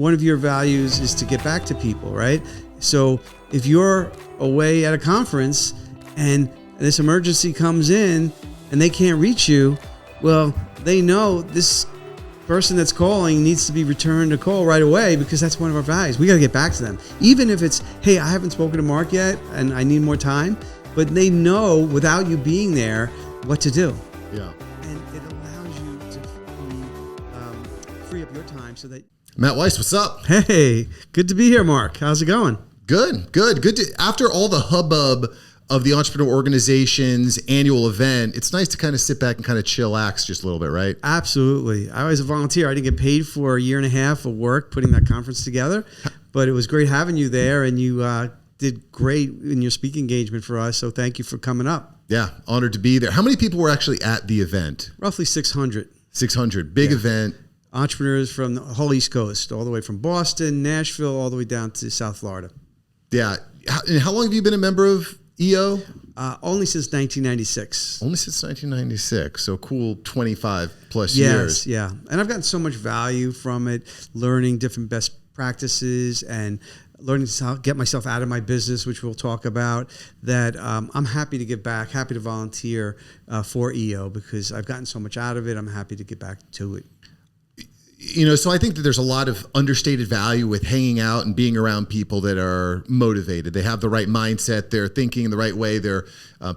One of your values is to get back to people, right? So if you're away at a conference and this emergency comes in and they can't reach you, well, they know this person that's calling needs to be returned a call right away because that's one of our values. We got to get back to them. Even if it's, hey, I haven't spoken to Mark yet and I need more time, but they know without you being there what to do. Yeah. And it allows you to free up your time so that... Matt Weiss, what's up? Hey, good to be here, Mark. How's it going? Good. After all the hubbub of the Entrepreneur Organization's annual event, it's nice to kind of sit back and kind of chillax just a little bit, right? Absolutely. I was a volunteer. I didn't get paid for a year and a half of work putting that conference together, but it was great having you there, and you did great in your speaking engagement for us, so thank you for coming up. Yeah, honored to be there. How many people were actually at the event? Roughly 600. 600. Big event. Entrepreneurs from the whole East Coast, all the way from Boston, Nashville, all the way down to South Florida. Yeah. And how long have you been a member of EO? Only since 1996. Only since 1996. So cool 25 plus years. Yeah. And I've gotten so much value from it, learning different best practices and learning to get myself out of my business, which we'll talk about, that I'm happy to give back, happy to volunteer for EO because I've gotten so much out of it. I'm happy to get back to it. You know, so I think that there's a lot of understated value with hanging out and being around people that are motivated. They have the right mindset. They're thinking the right way. They're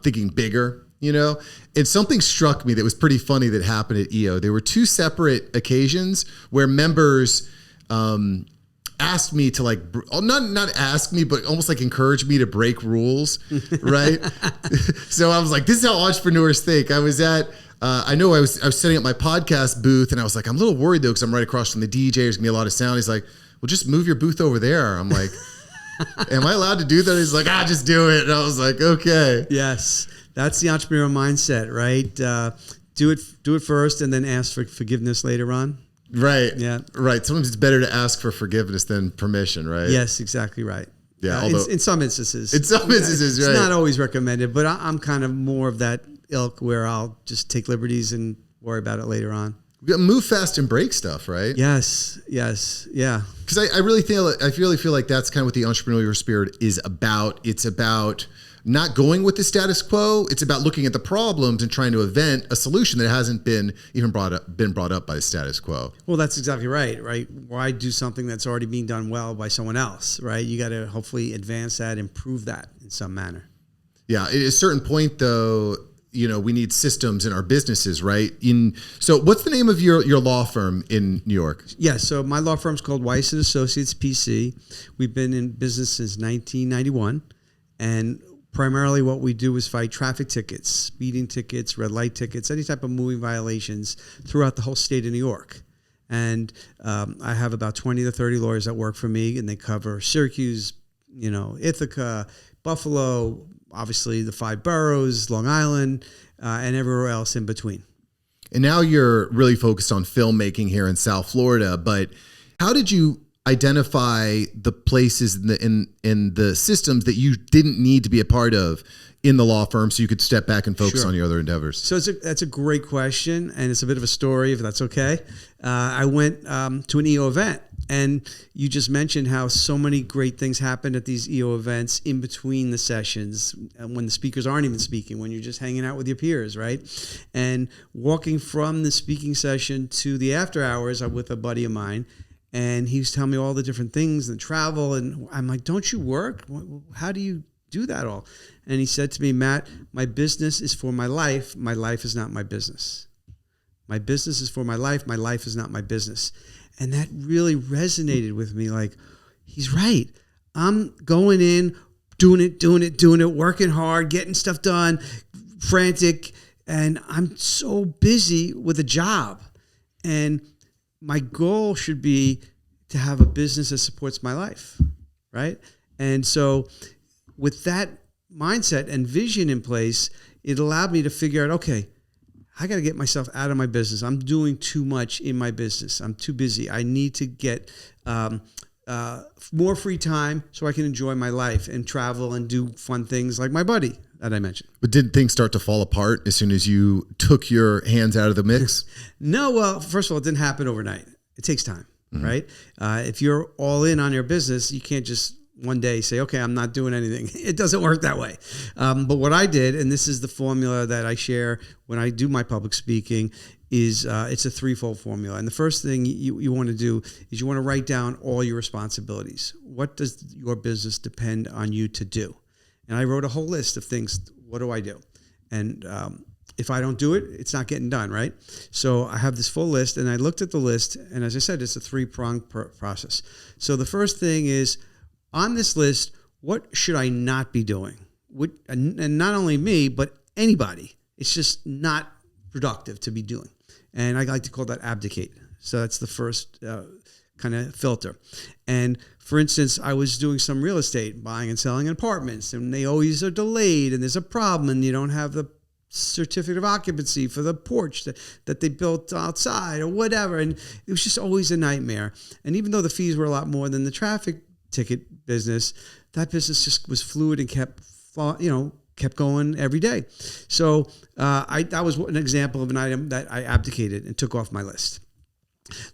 thinking bigger, you know. And something struck me that was pretty funny that happened at EO. There were two separate occasions where members asked me to not ask me, but almost like encourage me to break rules, right? So I was like, this is how entrepreneurs think. I was at... I know I was setting up my podcast booth and I was like, I'm a little worried though, because I'm right across from the DJ. There's gonna be a lot of sound. He's like, well, just move your booth over there. I'm like, am I allowed to do that? He's like, just do it. And I was like, okay. Yes. That's the entrepreneurial mindset, right? Do it first and then ask for forgiveness later on. Right. Yeah. Right. Sometimes it's better to ask for forgiveness than permission, right? Yes, exactly right. Yeah. Although, in some instances. In some instances, right. It's not always recommended, but I'm kind of more of that ilk where I'll just take liberties and worry about it later on. Move fast and break stuff, right? Yes, yeah. Because I really feel like that's kind of what the entrepreneurial spirit is about. It's about not going with the status quo. It's about looking at the problems and trying to invent a solution that hasn't been brought up by the status quo. Well, that's exactly right? Why do something that's already being done well by someone else, right? You got to hopefully advance that, improve that in some manner. Yeah, at a certain point, though, you know, we need systems in our businesses, right? So what's the name of your law firm in New York? Yeah, so my law firm's called Weiss Associates, PC. We've been in business since 1991, and primarily what we do is fight traffic tickets, speeding tickets, red light tickets, any type of moving violations throughout the whole state of New York. And I have about 20 to 30 lawyers that work for me, and they cover Syracuse, Ithaca, Buffalo, obviously the 5 boroughs, Long Island, and everywhere else in between. And now you're really focused on filmmaking here in South Florida, but how did you identify the places in the systems that you didn't need to be a part of in the law firm so you could step back and focus on your other endeavors? So that's a great question, and it's a bit of a story, if that's okay. I went to an EO event, and you just mentioned how so many great things happen at these EO events in between the sessions, when the speakers aren't even speaking, when you're just hanging out with your peers, right? And walking from the speaking session to the after hours, I'm with a buddy of mine, and he was telling me all the different things and travel, and I'm like, don't you work? How do you do that all? And he said to me, Matt, my business is for my life. My life is not my business. My business is for my life. My life is not my business. And that really resonated with me. Like, he's right. I'm going in, doing it, working hard, getting stuff done, frantic. And I'm so busy with a job. And my goal should be to have a business that supports my life, right? And so with that mindset and vision in place, it allowed me to figure out, okay, I got to get myself out of my business. I'm doing too much in my business. I'm too busy. I need to get more free time so I can enjoy my life and travel and do fun things like my buddy that I mentioned. But did things start to fall apart as soon as you took your hands out of the mix? No, well, first of all, it didn't happen overnight. It takes time. right? If you're all in on your business, you can't just one day say, okay, I'm not doing anything. It doesn't work that way. But what I did, and this is the formula that I share when I do my public speaking, is it's a threefold formula. And the first thing you want to do is you want to write down all your responsibilities. What does your business depend on you to do? And I wrote a whole list of things. What do I do? And if I don't do it, it's not getting done, right? So I have this full list, and I looked at the list, and as I said, it's a three-pronged process. So the first thing is, on this list, what should I not be doing? And not only me, but anybody. It's just not productive to be doing. And I like to call that abdicate. So that's the first kind of filter. And for instance, I was doing some real estate, buying and selling apartments, and they always are delayed, and there's a problem, and you don't have the certificate of occupancy for the porch that they built outside or whatever. And it was just always a nightmare. And even though the fees were a lot more than the traffic ticket business, that business just was fluid and kept going every day. So that was an example of an item that I abdicated and took off my list.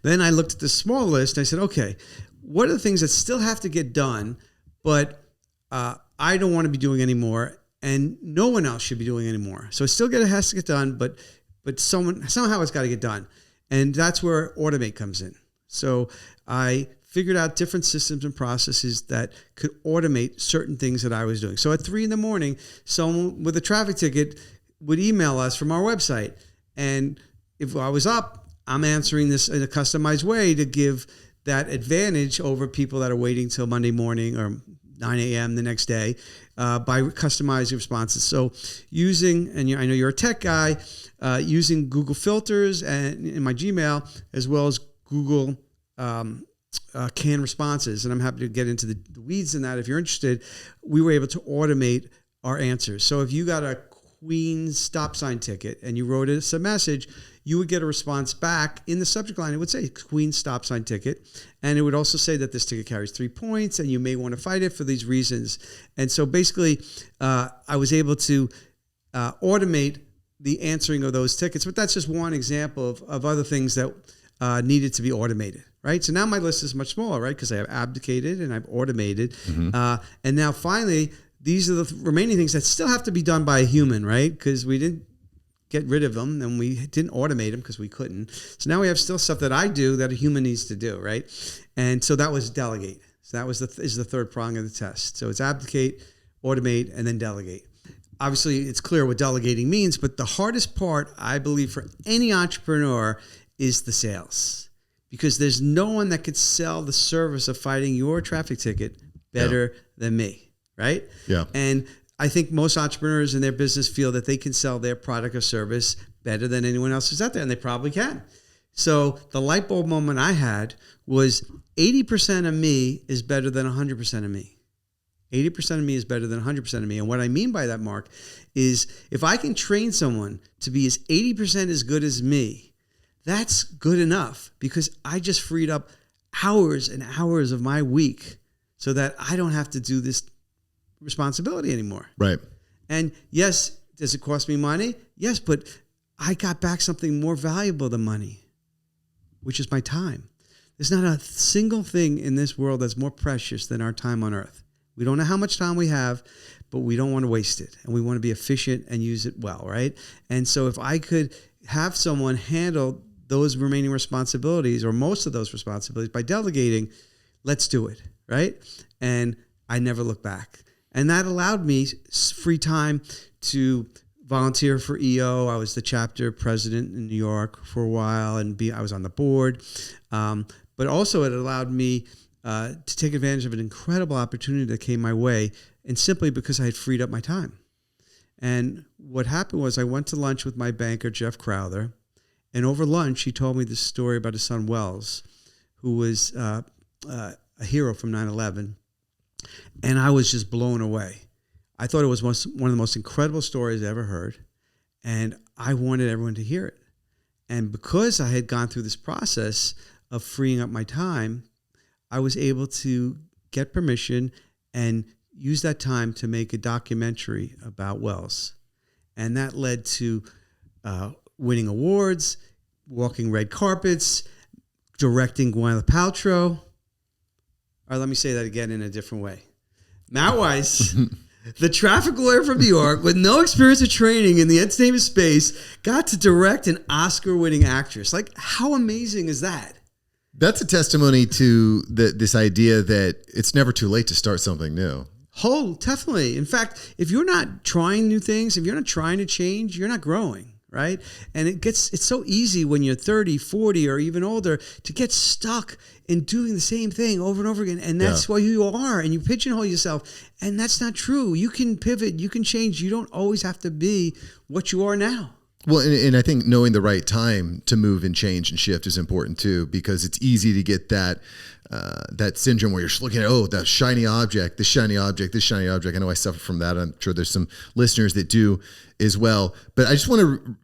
Then I looked at the small list and I said, okay, what are the things that still have to get done, but I don't want to be doing anymore, and no one else should be doing anymore. So it still has to get done, but somehow it's got to get done. And that's where automate comes in. So I figured out different systems and processes that could automate certain things that I was doing. So at 3 a.m, someone with a traffic ticket would email us from our website. And if I was up, I'm answering this in a customized way to give that advantage over people that are waiting till Monday morning or 9 a.m. the next day by customizing responses. So using, and I know you're a tech guy, using Google filters and in my Gmail, as well as Google canned responses, and I'm happy to get into the weeds in that if you're interested. We were able to automate our answers. So if you got a Queen stop sign ticket and you wrote us a message, you would get a response back in the subject line. It would say Queen stop sign ticket, and it would also say that this ticket carries 3 points and you may want to fight it for these reasons. And so basically I was able to automate the answering of those tickets, but that's just one example of other things that needed to be automated. Right. So now my list is much smaller, right? Because I have abdicated and I've automated. And now finally, these are the remaining things that still have to be done by a human, right? Because we didn't get rid of them and we didn't automate them because we couldn't. So now we have still stuff that I do that a human needs to do, right? And so that was delegate. So that was is the third prong of the test. So it's abdicate, automate, and then delegate. Obviously, it's clear what delegating means, but the hardest part, I believe, for any entrepreneur is the sales. Because there's no one that could sell the service of fighting your traffic ticket better than me, right? Yeah. And I think most entrepreneurs in their business feel that they can sell their product or service better than anyone else who's out there, and they probably can. So the light bulb moment I had was 80% of me is better than 100% of me. 80% of me is better than 100% of me. And what I mean by that, Mark, is if I can train someone to be as 80% as good as me, that's good enough, because I just freed up hours and hours of my week so that I don't have to do this responsibility anymore. Right. And yes, does it cost me money? Yes, but I got back something more valuable than money, which is my time. There's not a single thing in this world that's more precious than our time on earth. We don't know how much time we have, but we don't want to waste it. And we want to be efficient and use it well, right? And so if I could have someone handle those remaining responsibilities, or most of those responsibilities, by delegating, let's do it, right? And I never look back. And that allowed me free time to volunteer for EO. I was the chapter president in New York for a while, and I was on the board. But also it allowed me to take advantage of an incredible opportunity that came my way, and simply because I had freed up my time. And what happened was I went to lunch with my banker, Jeff Crowther, and over lunch, he told me this story about his son, Wells, who was a hero from 9/11. And I was just blown away. I thought it was one of the most incredible stories I ever heard. And I wanted everyone to hear it. And because I had gone through this process of freeing up my time, I was able to get permission and use that time to make a documentary about Wells. And that led to winning awards, walking red carpets, directing Gwen Paltrow. All right, let me say that again in a different way. Matt Weiss, the traffic lawyer from New York with no experience or training in the entertainment space, got to direct an Oscar-winning actress. Like, how amazing is that? That's a testimony to this idea that it's never too late to start something new. Oh, definitely. In fact, if you're not trying new things, if you're not trying to change, you're not growing, right? And it's so easy when you're 30, 40, or even older to get stuck in doing the same thing over and over again. And that's why you are, and you pigeonhole yourself. And that's not true. You can pivot, you can change. You don't always have to be what you are now. Well, and I think knowing the right time to move and change and shift is important too, because it's easy to get that syndrome where you're just looking at, that shiny object, this shiny object, this shiny object. I know I suffer from that. I'm sure there's some listeners that do as well. But I just want to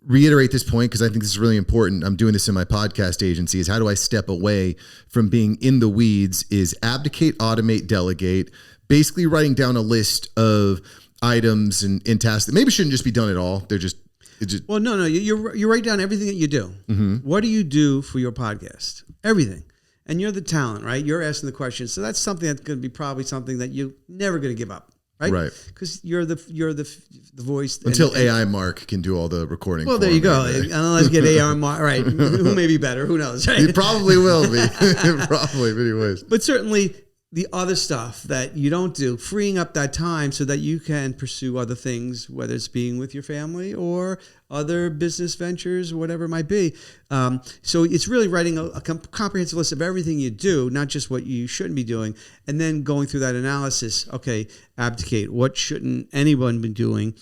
reiterate this point because I think this is really important. I'm doing this in my podcast agency, is how do I step away from being in the weeds, is abdicate, automate, delegate, basically writing down a list of items and tasks that maybe shouldn't just be done at all. They're just, well, no, you write down everything that you do. Mm-hmm. What do you do for your podcast? Everything. And you're the talent, right? You're asking the questions. So that's something that's going to be probably something that you're never going to give up, right? Right. Because you're the voice. Until AI Mark can do all the recording. Well, there you go. Unless you get AI Mark, right? Who may be better? Who knows? Right? It probably will be. Probably, in many ways. But certainly, the other stuff that you don't do, freeing up that time so that you can pursue other things, whether it's being with your family or other business ventures, whatever it might be. So it's really writing a comprehensive list of everything you do, not just what you shouldn't be doing, and then going through that analysis. Okay, abdicate. What shouldn't anyone be doing?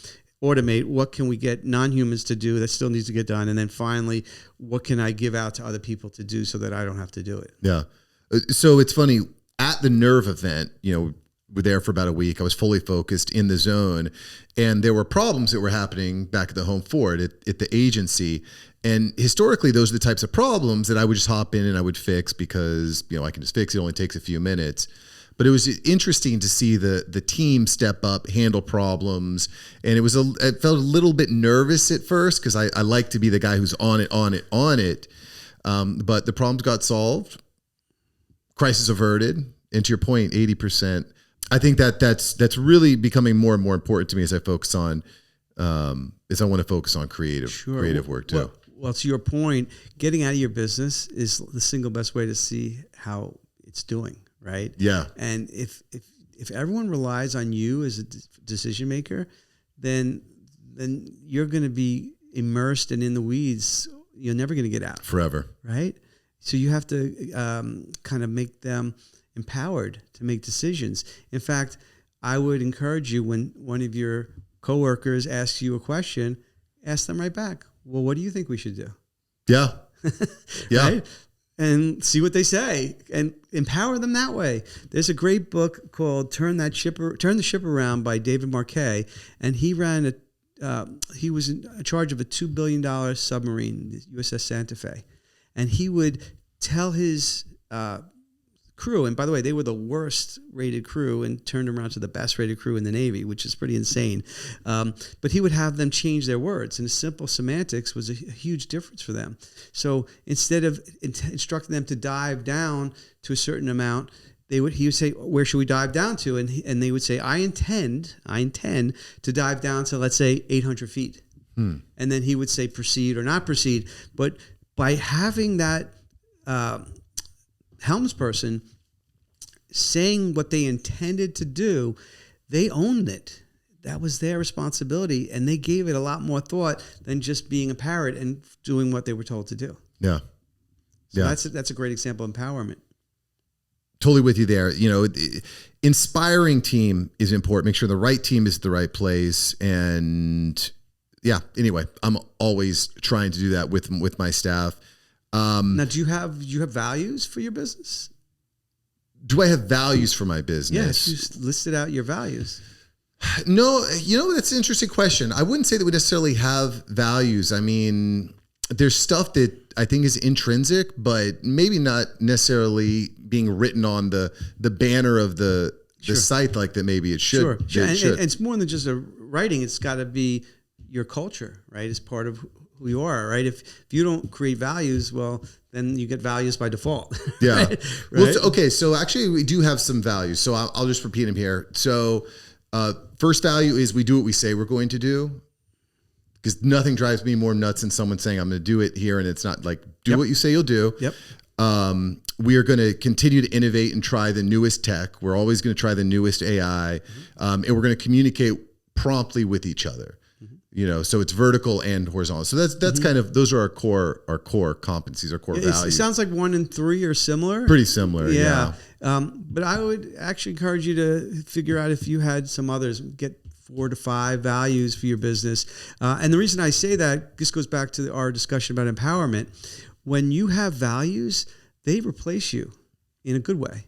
Automate. What can we get non-humans to do that still needs to get done? And then finally, what can I give out to other people to do so that I don't have to do it? Yeah. So it's funny. At the Nerve event, we're there for about a week. I was fully focused in the zone, and there were problems that were happening back at the home Ford at the agency. And historically, those are the types of problems that I would just hop in and I would fix because, I can just fix it. It only takes a few minutes. But it was interesting to see the team step up, handle problems. And it felt a little bit nervous at first because I like to be the guy who's on it. But the problems got solved. Crisis averted. And to your point, 80%. I think that's really becoming more and more important to me as I focus on, as I want to focus on creative work too. Well, to your point, getting out of your business is the single best way to see how it's doing, right? Yeah. And if everyone relies on you as a decision maker, then you're going to be immersed and in the weeds. You're never going to get out forever, right? So you have to kind of make them empowered to make decisions. In fact, I would encourage you, when one of your coworkers asks you a question, ask them right back, well, what do you think we should do? Yeah. Yeah. Right? And see what they say and empower them that way. There's a great book called Turn the Ship Around by David Marquet. And he he was in charge of a $2 billion submarine, the USS Santa Fe. And he would tell his crew, and by the way, they were the worst rated crew and turned around to the best rated crew in the Navy, which is pretty insane. But he would have them change their words, and the simple semantics was a huge difference for them. So instead of instructing them to dive down to a certain amount, he would say, where should we dive down to? And they would say, I intend to dive down to, let's say, 800 feet. And then he would say, proceed or not proceed. But by having that helmsperson saying what they intended to do, they owned it. That was their responsibility, and they gave it a lot more thought than just being a parrot and doing what they were told to do. Yeah. So that's a great example of empowerment. Totally with you there. Inspiring team is important. Make sure the right team is at the right place. And yeah, anyway, I'm always trying to do that with my staff. Now, do you have values for your business? Do I have values for my business? Yes, you listed out your values. No, that's an interesting question. I wouldn't say that we necessarily have values. I mean, there's stuff that I think is intrinsic, but maybe not necessarily being written on the banner of the site like that. Maybe it should. Sure. And it's more than just a writing. It's got to be your culture, right? It's part of who you are, right? If you don't create values, well, then you get values by default. Yeah. Right? Well, okay. So actually we do have some values. So I'll just repeat them here. So first value is we do what we say we're going to do. Because nothing drives me more nuts than someone saying, I'm going to do it here. And it's not like, do what you say you'll do. Yep. We are going to continue to innovate and try the newest tech. We're always going to try the newest AI. And we're going to communicate promptly with each other. So it's vertical and horizontal. So that's kind of, those are our core competencies, our core values. It sounds like 1 and 3 are similar. Pretty similar. Yeah. But I would actually encourage you to figure out if you had some others, get 4 to 5 values for your business. And the reason I say that, this goes back to our discussion about empowerment. When you have values, they replace you in a good way.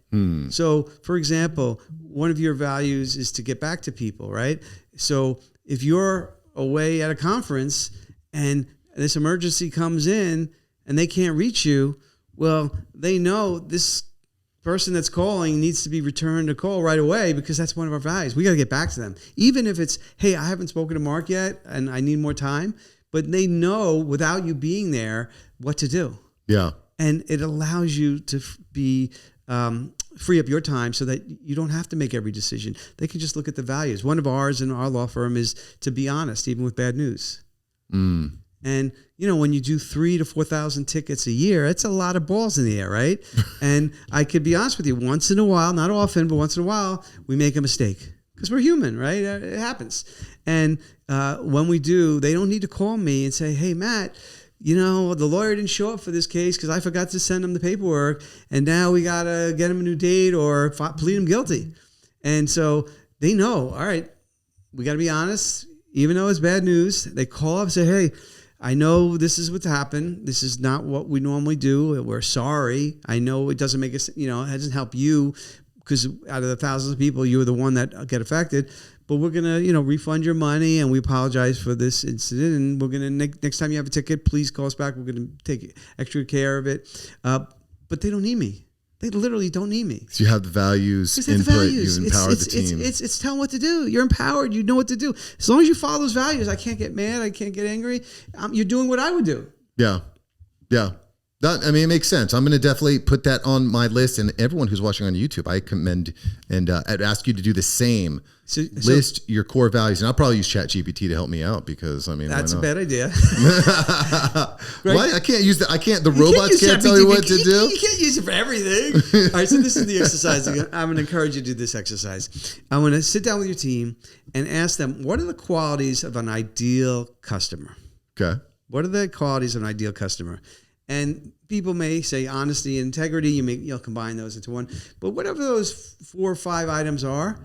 So for example, one of your values is to get back to people, right? So if you're away at a conference and this emergency comes in and they can't reach you, well, they know this person that's calling needs to be returned a call right away because that's one of our values. We got to get back to them. Even if it's, hey, I haven't spoken to Mark yet and I need more time, but they know without you being there what to do. Yeah. And it allows you to be free up your time so that you don't have to make every decision. They can just look at the values. One of ours in our law firm is to be honest, even with bad news. And, when you do 3,000 to 4,000 tickets a year, it's a lot of balls in the air, right? And I could be honest with you, once in a while, not often, but once in a while, we make a mistake because we're human, right? It happens. And when we do, they don't need to call me and say, hey, Matt, the lawyer didn't show up for this case because I forgot to send him the paperwork. And now we got to get him a new date or plead him guilty. And so they know, all right, we got to be honest, even though it's bad news. They call up and say, hey, I know this is what's happened. This is not what we normally do. We're sorry. I know it doesn't make us, it doesn't help you because out of the thousands of people, you're the one that get affected. But we're going to, refund your money and we apologize for this incident. And we're going to, next time you have a ticket, please call us back. We're going to take extra care of it. But they don't need me. They literally don't need me. So you have the values, input, you've empowered the team. It's tell them what to do. You're empowered. You know what to do. As long as you follow those values, I can't get mad. I can't get angry. You're doing what I would do. Yeah. Yeah. It makes sense. I'm going to definitely put that on my list. And everyone who's watching on YouTube, I commend and I'd ask you to do the same. List your core values. And I'll probably use ChatGPT to help me out because, that's a bad idea. Right? Why? I can't use that. The robots can't tell you what to do. You can't use it for everything. All right. So this is the exercise. I'm going to encourage you to do this exercise. I'm going to sit down with your team and ask them, what are the qualities of an ideal customer? Okay. What are the qualities of an ideal customer? And people may say honesty and integrity. You'll combine those into one. But whatever those 4 or 5 items are,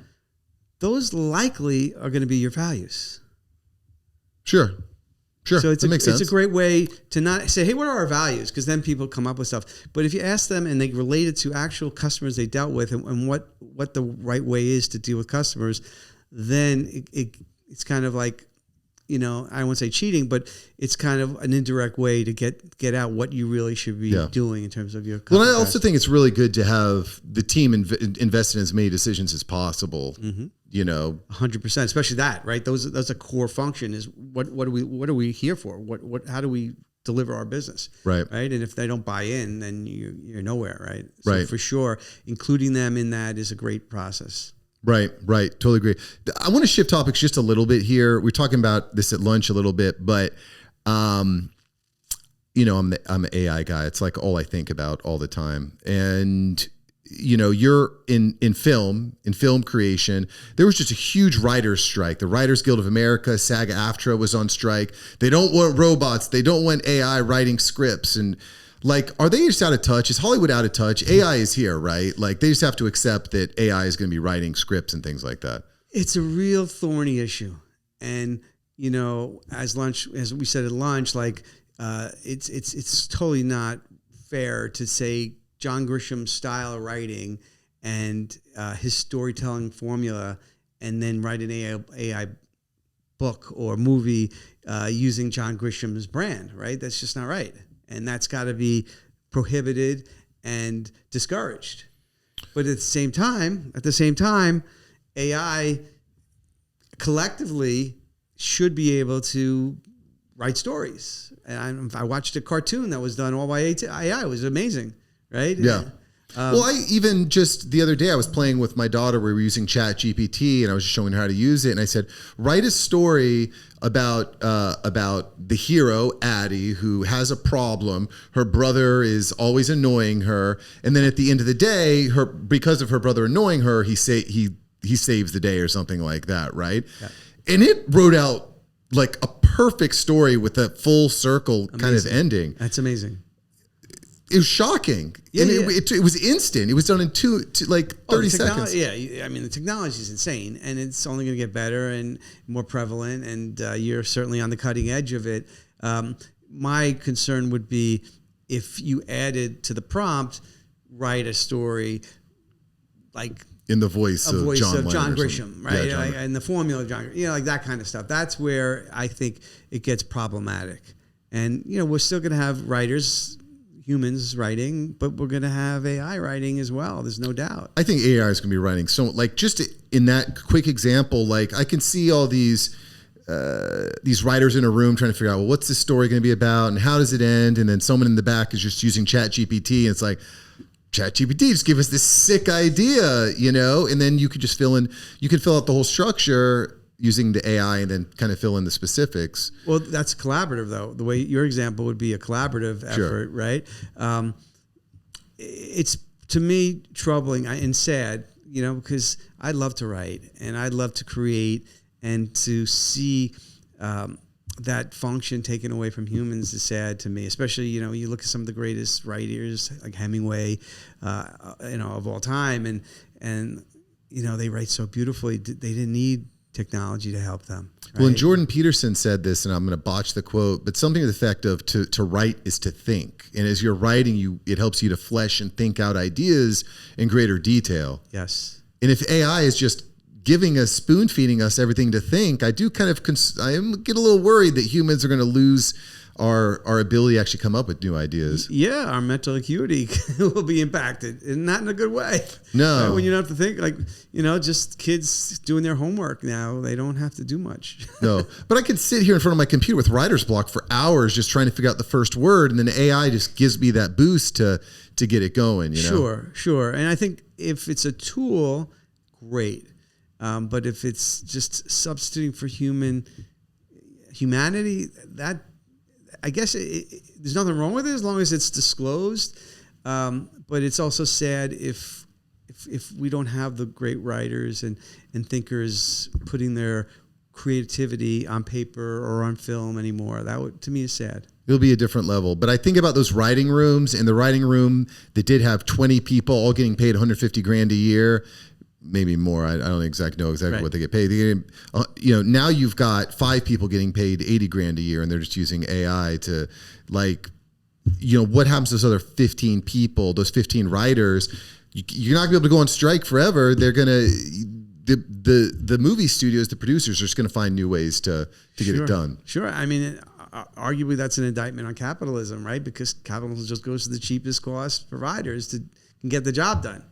those likely are going to be your values. Sure. So that makes sense. It's a great way to not say, hey, what are our values? Because then people come up with stuff. But if you ask them and they relate it to actual customers they dealt with and what the right way is to deal with customers, then it's kind of like, I won't say cheating, but it's kind of an indirect way to get out what you really should be doing in terms of your. Well, I also think it's really good to have the team invest in as many decisions as possible. 100%, especially that, right? That's a core function. Is what are we here for? How do we deliver our business? Right. And if they don't buy in, then you're nowhere, right? So for sure, including them in that is a great process. Right. Totally agree. I want to shift topics just a little bit here. We're talking about this at lunch a little bit, but, I'm an AI guy. It's like all I think about all the time. And, you're in film creation. There was just a huge writer's strike. The Writers Guild of America, SAG-AFTRA was on strike. They don't want robots. They don't want AI writing scripts. And are they just out of touch? Is Hollywood out of touch? AI is here, right? They just have to accept that AI is going to be writing scripts and things like that. It's a real thorny issue. And, as we said at lunch, it's totally not fair to say John Grisham's style of writing and his storytelling formula and then write an AI book or movie using John Grisham's brand, right? That's just not right. And that's got to be prohibited and discouraged. But at the same time, AI collectively should be able to write stories. And I watched a cartoon that was done all by AI. It was amazing, right? Yeah. Well, I even just the other day I was playing with my daughter. We were using Chat GPT, and I was just showing her how to use it. And I said, write a story about the hero Addie, who has a problem. Her brother is always annoying her, and then at the end of the day, because of her brother annoying her, he saves the day or something like that, right? Yeah. And it wrote out like a perfect story with a full circle kind of ending. That's amazing. It was shocking. Yeah, and yeah. It was instant. It was done in 30 seconds. Yeah, I mean, the technology is insane, and it's only going to get better and more prevalent, and you're certainly on the cutting edge of it. My concern would be if you added to the prompt, write a story like in the voice of John Grisham, right? Yeah, and the formula of John, like that kind of stuff. That's where I think it gets problematic. And, we're still going to have writers, humans writing, but we're going to have AI writing as well. There's no doubt. I think AI is going to be writing. So like just in that quick example, like I can see all these writers in a room trying to figure out, well, what's this story going to be about and how does it end? And then someone in the back is just using Chat GPT, and it's like, Chat GPT, just give us this sick idea, and then you could just fill out the whole structure using the AI and then kind of fill in the specifics. Well, that's collaborative, though. The way your example would be a collaborative effort, right? It's, to me, troubling and sad, because I'd love to write and I'd love to create, and to see that function taken away from humans is sad to me. Especially, you look at some of the greatest writers like Hemingway, of all time, and they write so beautifully. They didn't need technology to help them. Right? Well, and Jordan Peterson said this, and I'm going to botch the quote, but something to the effect of to write is to think. And as you're writing, it helps you to flesh and think out ideas in greater detail. Yes. And if AI is just giving us, spoon feeding us everything to think, I do kind of, I get a little worried that humans are going to lose our ability to actually come up with new ideas. Yeah, our mental acuity will be impacted, and not in a good way. No. Right? When you don't have to think, like, just kids doing their homework now, they don't have to do much. No, but I can sit here in front of my computer with writer's block for hours just trying to figure out the first word, and then AI just gives me that boost to get it going. Sure. And I think if it's a tool, great. But if it's just substituting for humanity, that, I guess there's nothing wrong with it as long as it's disclosed. But it's also sad if we don't have the great writers and thinkers putting their creativity on paper or on film anymore. That would, to me, is sad. It'll be a different level. But I think about those writing rooms, and the writing room that did have 20 people all getting paid $150,000 a year. Maybe more. I don't know exactly right. What they get paid. They get, now you've got 5 people getting paid $80,000 a year, and they're just using AI to, what happens to those other 15 people, those 15 writers? You're not gonna be able to go on strike forever. They're gonna the movie studios, the producers are just gonna find new ways to get it done. Sure. I mean, arguably that's an indictment on capitalism, right? Because capitalism just goes to the cheapest cost providers to get the job done.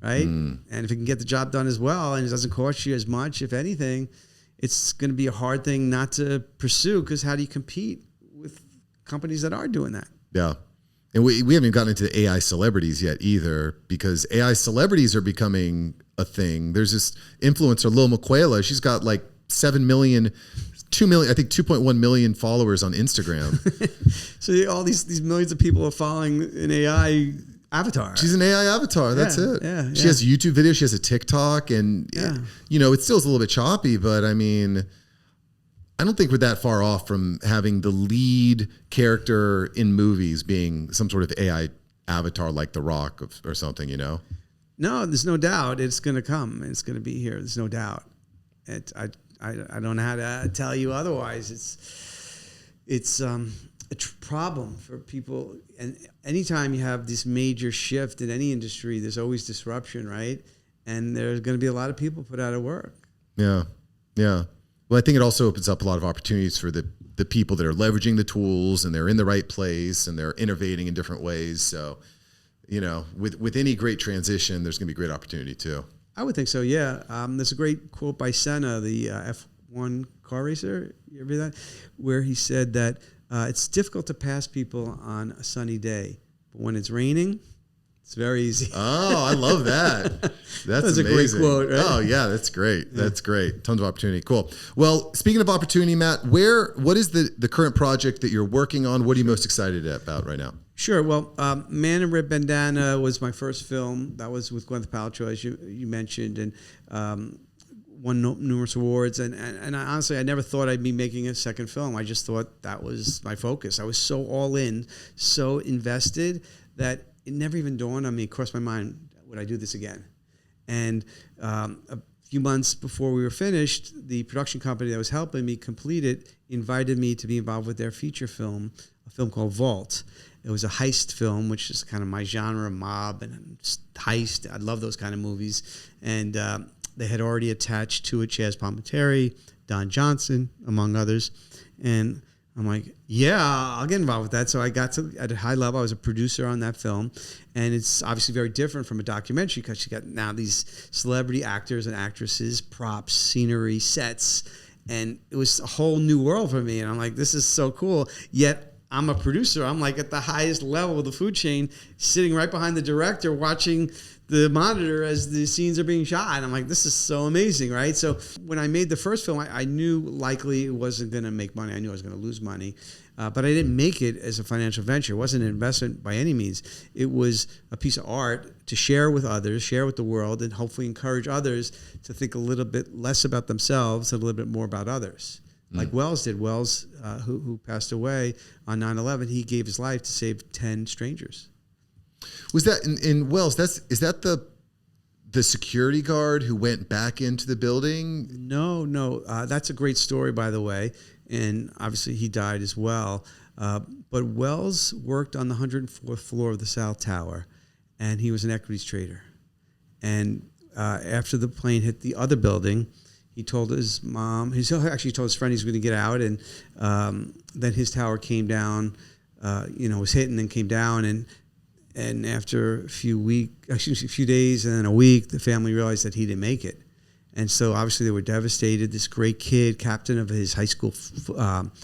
Right. And if it can get the job done as well, and it doesn't cost you as much, if anything, it's going to be a hard thing not to pursue, because how do you compete with companies that are doing that? Yeah. And we haven't gotten into the AI celebrities yet either, because AI celebrities are becoming a thing. There's this influencer, Lil Miquela. She's got like 2 million, I think 2.1 million followers on Instagram. So all these millions of people are following an AI avatar. She's an AI avatar. That's it. Yeah. She has YouTube videos. She has a TikTok, and it still is a little bit choppy, but I mean, I don't think we're that far off from having the lead character in movies being some sort of AI avatar like The Rock or something, No, there's no doubt it's going to come. It's going to be here. There's no doubt. I don't know how to tell you otherwise. It's a problem for people. And anytime you have this major shift in any industry, there's always disruption, right? And there's going to be a lot of people put out of work. Yeah. Well, I think it also opens up a lot of opportunities for the people that are leveraging the tools, and they're in the right place, and they're innovating in different ways. So, with any great transition, there's going to be great opportunity too. I would think so, yeah. There's a great quote by Senna, the F1 car racer. You ever hear that? Where he said that it's difficult to pass people on a sunny day, but when it's raining, it's very easy. Oh, I love that. That's a great quote, right? Oh, yeah, that's great. Yeah. That's great. Tons of opportunity. Cool. Well, speaking of opportunity, Matt, what is the current project that you're working on? What are you most excited about right now? Sure. Well, Man in Red Bandana was my first film. That was with Gwen Paltrow, as you mentioned, and won numerous awards. And I, honestly, I never thought I'd be making a second film. I just thought that was my focus. I was so all in, so invested that it never even dawned on me, crossed my mind, would I do this again? And a few months before we were finished, the production company that was helping me complete it invited me to be involved with their feature film, a film called Vault. It was a heist film, which is kind of my genre, mob and heist. I love those kind of movies. And they had already attached to it Chaz Palminteri, Don Johnson, among others. And I'm like, yeah, I'll get involved with that. So I got to, at a high level, I was a producer on that film. And it's obviously very different from a documentary because you got now these celebrity actors and actresses, props, scenery, sets. And it was a whole new world for me. And I'm like, this is so cool. Yet I'm a producer. I'm like at the highest level of the food chain, sitting right behind the director, watching the monitor as the scenes are being shot. And I'm like, this is so amazing, right? So when I made the first film, I knew likely it wasn't going to make money. I knew I was going to lose money. But I didn't make it as a financial venture. It wasn't an investment by any means. It was a piece of art to share with others, share with the world, and hopefully encourage others to think a little bit less about themselves and a little bit more about others. Like Wells did. Wells, who passed away on 9/11, he gave his life to save 10 strangers. Was that in Wells? Is that the security guard who went back into the building? No. That's a great story, by the way. And obviously he died as well. But Wells worked on the 104th floor of the South Tower, and he was an equities trader. And after the plane hit the other building, he told his mom, he actually told his friend he's going to get out, and then his tower came down, was hit and then came down, and after a few days and then a week, the family realized that he didn't make it. And so obviously they were devastated. This great kid, captain of his high school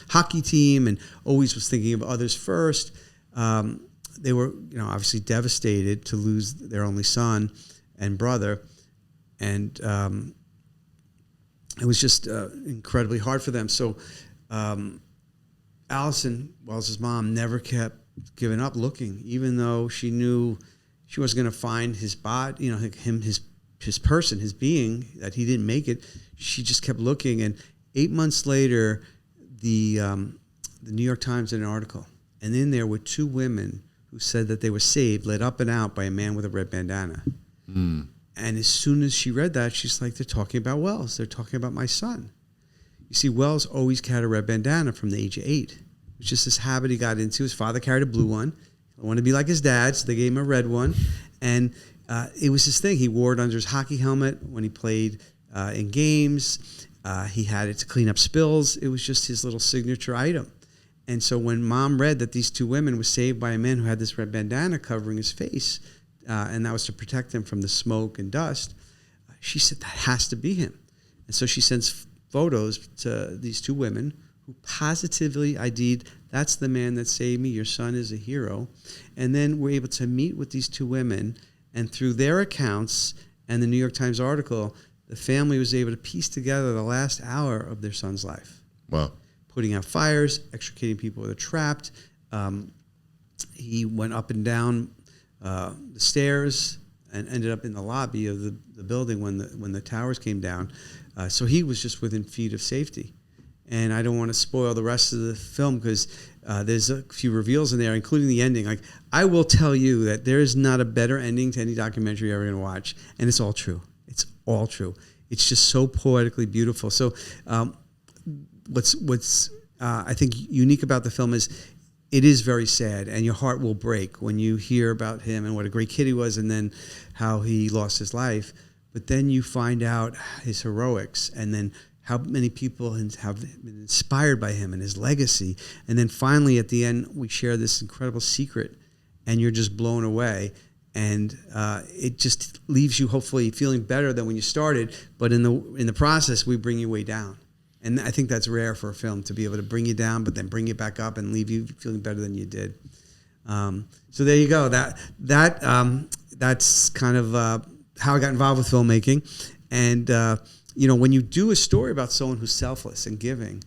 hockey team, and always was thinking of others first. They were, obviously devastated to lose their only son and brother. And it was just incredibly hard for them. So Allison, Wells' mom, never kept giving up looking, even though she knew she wasn't going to find his body, his person, his being, that he didn't make it. She just kept looking. And 8 months later, the New York Times did an article. And in there were 2 women who said that they were saved, led up and out by a man with a red bandana. Mm. And as soon as she read that, she's like, they're talking about Wells. They're talking about my son. You see, Wells always carried a red bandana from the age of 8. It was just this habit he got into. His father carried a blue one. He wanted to be like his dad, so they gave him a red one. And it was his thing. He wore it under his hockey helmet when he played in games. He had it to clean up spills. It was just his little signature item. And so when Mom read that these 2 women were saved by a man who had this red bandana covering his face, and that was to protect him from the smoke and dust, she said, that has to be him. And so she sends photos to these 2 women who positively ID'd, that's the man that saved me, your son is a hero. And then we're able to meet with these 2 women, and through their accounts and the New York Times article, the family was able to piece together the last hour of their son's life. Wow. Putting out fires, extricating people that are trapped. He went up and down the stairs and ended up in the lobby of the building when the towers came down. So he was just within feet of safety. And I don't want to spoil the rest of the film because there's a few reveals in there, including the ending. Like, I will tell you that there is not a better ending to any documentary you're ever going to watch. And it's all true. It's all true. It's just so poetically beautiful. So what's I think unique about the film is it is very sad, and your heart will break when you hear about him and what a great kid he was, and then how he lost his life. But then you find out his heroics, and then how many people have been inspired by him and his legacy. And then finally, at the end, we share this incredible secret, and you're just blown away. And it just leaves you hopefully feeling better than when you started. But in the process, we bring you way down. And I think that's rare for a film to be able to bring you down, but then bring you back up and leave you feeling better than you did. So there you go. That's kind of how I got involved with filmmaking. And, when you do a story about someone who's selfless and giving,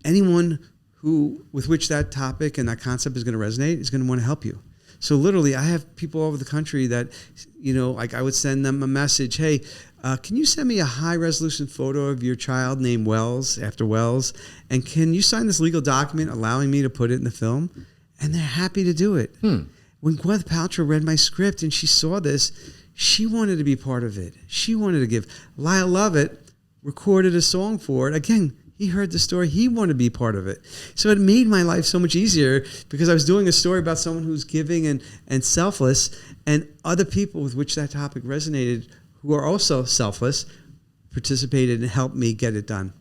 anyone with which that topic and that concept is going to resonate is going to want to help you. So literally, I have people all over the country that, like I would send them a message, hey, can you send me a high-resolution photo of your child named Wells, after Wells, and can you sign this legal document allowing me to put it in the film? And they're happy to do it. When Gwen Paltrow read my script and she saw this, she wanted to be part of it. She wanted to give. Lyle Lovett recorded a song for it. Again, he heard the story. He wanted to be part of it. So it made my life so much easier because I was doing a story about someone who's giving and selfless, and other people with which that topic resonated who are also selfless participated and helped me get it done.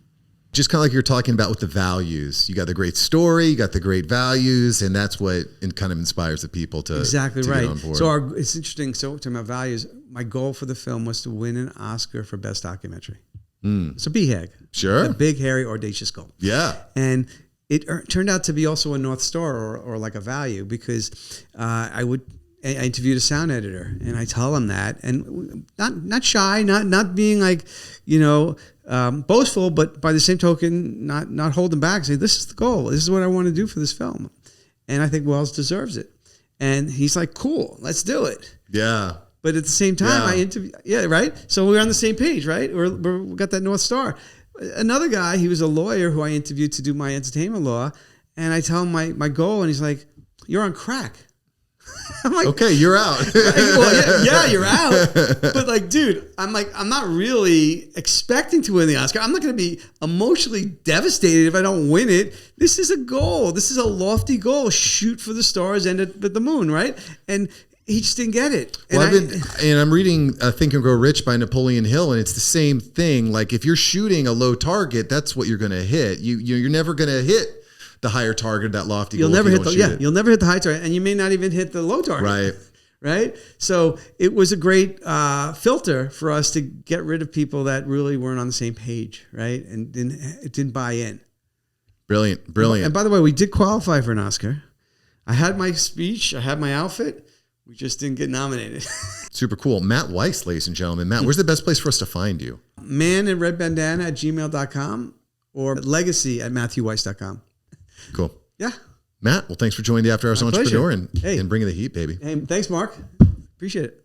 Just kind of like you're talking about with the values. You got the great story, you got the great values, and that's what kind of inspires the people to exactly to right. Get on board. So it's interesting. So talking about values, my goal for the film was to win an Oscar for Best Documentary. So BHAG. Sure. A big, hairy, audacious goal. Yeah. And it turned out to be also a North Star or like a value because I interviewed a sound editor and I tell him that, and not shy, not being like, boastful, but by the same token, not holding back. Say, this is the goal. This is what I want to do for this film. And I think Wells deserves it. And he's like, cool, let's do it. Yeah. But at the same time, I interviewed, right? So we're on the same page, right? We got that North Star. Another guy, he was a lawyer who I interviewed to do my entertainment law. And I tell him my goal, and he's like, you're on crack. I'm like, okay, you're out. Well, yeah, you're out. But like, dude, I'm not really expecting to win the Oscar. I'm not going to be emotionally devastated if I don't win it. This is a goal. This is a lofty goal. Shoot for the stars, end at the moon, right? And he just didn't get it. And I'm reading Think and Grow Rich by Napoleon Hill, and it's the same thing. Like if you're shooting a low target, that's what you're going to hit. You're never going to hit the higher target, that lofty goal. You'll never hit the high target, and you may not even hit the low target. Right. Right. So it was a great filter for us to get rid of people that really weren't on the same page, right? And didn't buy in. Brilliant. And by the way, we did qualify for an Oscar. I had my speech. I had my outfit. We just didn't get nominated. Super cool. Matt Weiss, ladies and gentlemen. Matt, where's the best place for us to find you? man@redbandana@gmail.com or legacy@matthewweiss.com. Cool. Yeah. Matt, well, thanks for joining the After Hours Entrepreneur and bringing the heat, baby. Hey, thanks, Mark. Appreciate it.